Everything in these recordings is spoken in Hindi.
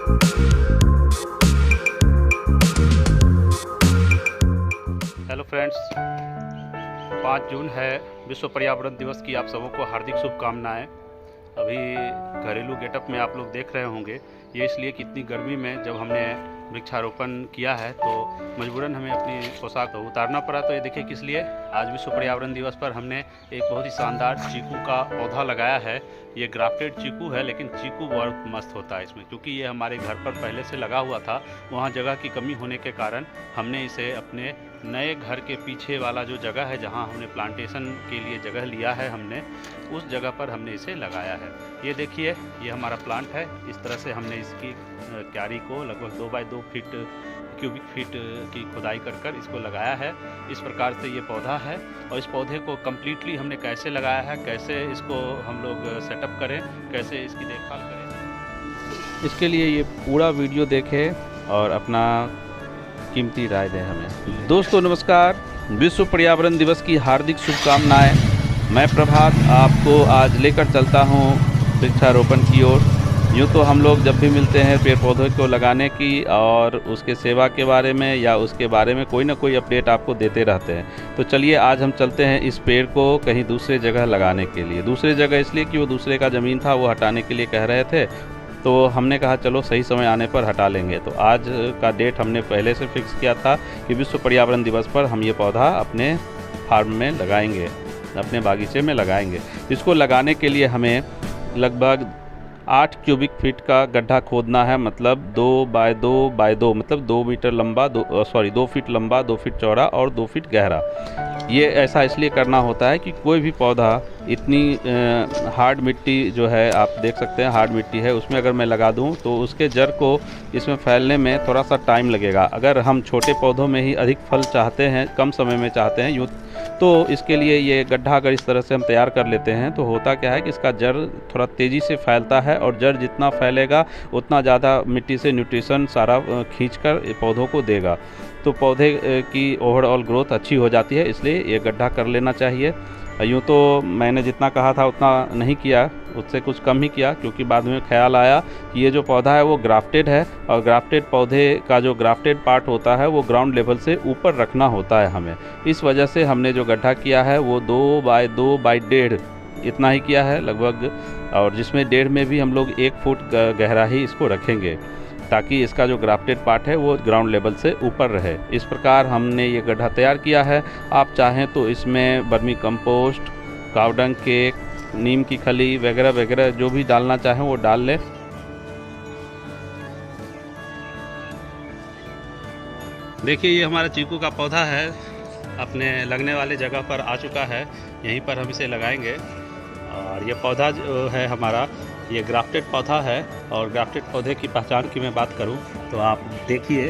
हेलो फ्रेंड्स, 5 जून है, विश्व पर्यावरण दिवस की आप सबों को हार्दिक शुभकामनाएं। अभी घरेलू गेटअप में आप लोग देख रहे होंगे, ये इसलिए कि इतनी गर्मी में जब हमने वृक्षारोपण किया है तो मजबूरन हमें अपनी पोशाक उतारना पड़ा। तो ये देखिए किस लिए, आज विश्व पर्यावरण दिवस पर हमने एक बहुत ही शानदार चीकू का पौधा लगाया है। ये ग्राफ्टेड चीकू है, लेकिन चीकू बहुत मस्त होता है इसमें, क्योंकि ये हमारे घर पर पहले से लगा हुआ था। वहाँ जगह की कमी होने के कारण हमने इसे अपने नए घर के पीछे वाला जो जगह है, जहाँ हमने प्लांटेशन के लिए जगह लिया है हमने, उस जगह पर हमने इसे लगाया है। ये देखिए, ये हमारा प्लांट है। इस तरह से हमने इसकी क्यारी को लगभग 2 बाय 2 फीट क्यूबिक फीट की खुदाई कर इसको लगाया है। इस प्रकार से ये पौधा है, और इस पौधे को कम्प्लीटली हमने कैसे लगाया है, कैसे इसको हम लोग सेटअप करें, कैसे इसकी देखभाल करें, इसके लिए ये पूरा वीडियो देखें और अपना कीमती राय दें हमें। दोस्तों नमस्कार, विश्व पर्यावरण दिवस की हार्दिक शुभकामनाएं। मैं प्रभात आपको आज लेकर चलता हूं वृक्षारोपण की ओर। यूँ तो हम लोग जब भी मिलते हैं पेड़ पौधों को लगाने की और उसके सेवा के बारे में या उसके बारे में कोई ना कोई अपडेट आपको देते रहते हैं। तो चलिए आज हम चलते हैं इस पेड़ को कहीं दूसरे जगह लगाने के लिए। दूसरे जगह इसलिए कि वो दूसरे का ज़मीन था, वो हटाने के लिए कह रहे थे, तो हमने कहा चलो सही समय आने पर हटा लेंगे। तो आज का डेट हमने पहले से फिक्स किया था कि विश्व पर्यावरण दिवस पर हम ये पौधा अपने फार्म में लगाएंगे, अपने बागीचे में लगाएंगे। इसको लगाने के लिए हमें लगभग 8 क्यूबिक फीट का गड्ढा खोदना है, मतलब 2 बाय 2 बाय 2, मतलब 2 मीटर लंबा, 2 फीट लंबा, 2 फीट चौड़ा और 2 फीट गहरा। ये ऐसा इसलिए करना होता है कि कोई भी पौधा इतनी हार्ड मिट्टी जो है, आप देख सकते हैं हार्ड मिट्टी है, उसमें अगर मैं लगा दूं तो उसके जड़ को इसमें फैलने में थोड़ा सा टाइम लगेगा। अगर हम छोटे पौधों में ही अधिक फल चाहते हैं, कम समय में चाहते हैं यूँ, तो इसके लिए ये गड्ढा अगर इस तरह से हम तैयार कर लेते हैं तो होता क्या है कि इसका जड़ थोड़ा तेज़ी से फैलता है, और जड़ जितना फैलेगा उतना ज़्यादा मिट्टी से न्यूट्रिशन सारा खींचकर पौधों को देगा। तो पौधे की ओवरऑल ग्रोथ अच्छी हो जाती है, इसलिए ये गड्ढा कर लेना चाहिए। यूँ तो मैंने जितना कहा था उतना नहीं किया, उससे कुछ कम ही किया, क्योंकि बाद में ख्याल आया कि ये जो पौधा है वो ग्राफ्टेड है, और ग्राफ्टेड पौधे का जो ग्राफ्टेड पार्ट होता है वो ग्राउंड लेवल से ऊपर रखना होता है हमें। इस वजह से हमने जो गड्ढा किया है वो 2 बाय 2 बाय 1.5 इतना ही किया है लगभग, और जिसमें 1.5 में भी हम लोग 1 फुट गहरा ही इसको रखेंगे, ताकि इसका जो ग्राफ्टेड पार्ट है वो ग्राउंड लेवल से ऊपर रहे। इस प्रकार हमने ये गड्ढा तैयार किया है। आप चाहें तो इसमें वर्मी कंपोस्ट, कावडंग केक, नीम की खली वगैरह वगैरह जो भी डालना चाहें वो डाल लें। देखिए, ये हमारा चीकू का पौधा है, अपने लगने वाले जगह पर आ चुका है, यहीं पर हम इसे लगाएंगे। और ये पौधा जो है हमारा, ये ग्राफ्टेड पौधा है, और ग्राफ्टेड पौधे की पहचान की मैं बात करूं तो आप देखिए,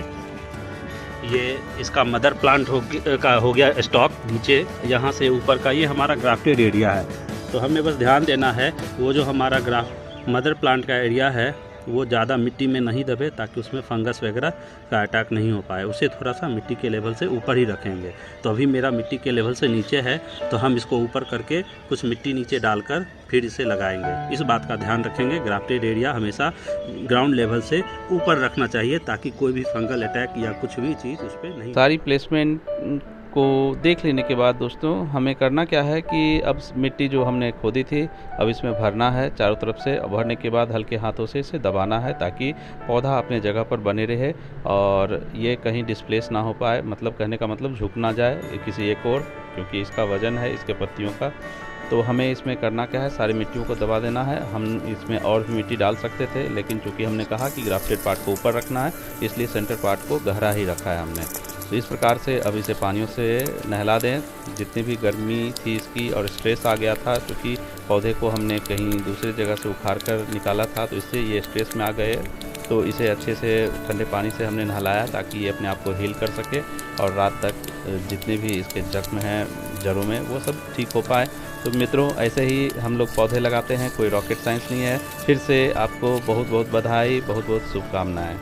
ये इसका मदर प्लांट हो गया स्टॉक नीचे, यहाँ से ऊपर का ये हमारा ग्राफ्टेड एरिया है। तो हमें बस ध्यान देना है वो जो हमारा मदर प्लांट का एरिया है वो ज़्यादा मिट्टी में नहीं दबे, ताकि उसमें फंगस वगैरह का अटैक नहीं हो पाए। उसे थोड़ा सा मिट्टी के लेवल से ऊपर ही रखेंगे। तो अभी मेरा मिट्टी के लेवल से नीचे है, तो हम इसको ऊपर करके कुछ मिट्टी नीचे डालकर फिर इसे लगाएंगे। इस बात का ध्यान रखेंगे, ग्राफ्टेड एरिया हमेशा ग्राउंड लेवल से ऊपर रखना चाहिए, ताकि कोई भी फंगल अटैक या कुछ भी चीज़ उस पर नहीं। सारी प्लेसमेंट को देख लेने के बाद दोस्तों हमें करना क्या है कि अब मिट्टी जो हमने खोदी थी अब इसमें भरना है चारों तरफ से। भरने के बाद हल्के हाथों से इसे दबाना है, ताकि पौधा अपने जगह पर बने रहे और ये कहीं डिस्प्लेस ना हो पाए, मतलब कहने का मतलब झुक ना जाए किसी एक ओर, क्योंकि इसका वजन है इसके पत्तियों का। तो हमें इसमें करना क्या है, सारी मिट्टियों को दबा देना है। हम इसमें और भी मिट्टी डाल सकते थे, लेकिन चूँकि हमने कहा कि ग्राफ्टेड पार्ट को ऊपर रखना है, इसलिए सेंटर पार्ट को गहरा ही रखा है हमने। तो इस प्रकार से अब इसे पानियों से नहला दें। जितनी भी गर्मी थी इसकी और स्ट्रेस आ गया था, क्योंकि पौधे को हमने कहीं दूसरी जगह से उखाड़ कर निकाला था, तो इससे ये स्ट्रेस में आ गए। तो इसे अच्छे से ठंडे पानी से हमने नहलाया, ताकि ये अपने आप को हील कर सके और रात तक जितने भी इसके जख्म हैं जड़ों में वो सब ठीक हो पाए। तो मित्रों, ऐसे ही हम लोग पौधे लगाते हैं, कोई रॉकेट साइंस नहीं है। फिर से आपको बहुत बहुत बधाई, बहुत बहुत शुभकामनाएं।